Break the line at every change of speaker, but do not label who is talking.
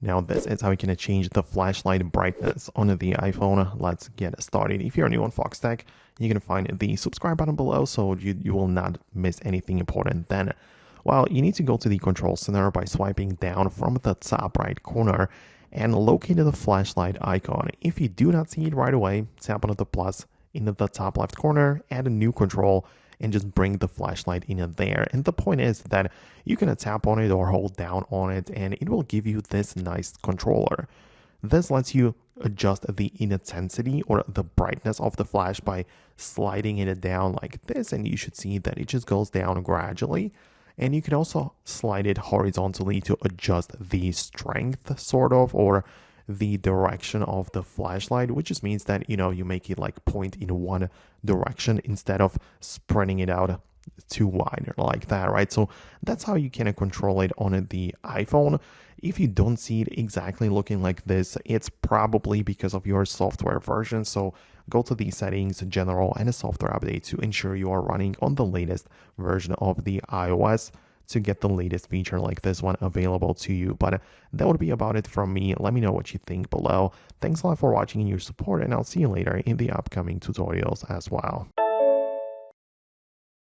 Now this is how you can change the flashlight brightness on the iPhone. Let's get started. If you're new on Foxtecc, you can find the subscribe button below so you will not miss anything important then. Well, you need to go to the control center by swiping down from the top right corner and locate the flashlight icon. If you do not see it right away, tap on the plus in the top left corner, add a new control, and just bring the flashlight in there. And the point is that you can tap on it or hold down on it and it will give you this nice controller. This lets you adjust the intensity or the brightness of the flash by sliding it down like this, and you should see that it just goes down gradually. And you can also slide it horizontally to adjust the strength sort of, or the direction of the flashlight, which just means that, you make it like point in one direction instead of spreading it out too wide like that, right? So that's how you can control it on the iPhone. If you don't see it exactly looking like this, it's probably because of your software version. So go to the settings, general, and a software update to ensure you are running on the latest version of the iOS to get the latest feature like this one available to you. But that would be about it from me. Let me know what you think below. Thanks a lot for watching and your support, and I'll see you later in the upcoming tutorials as well.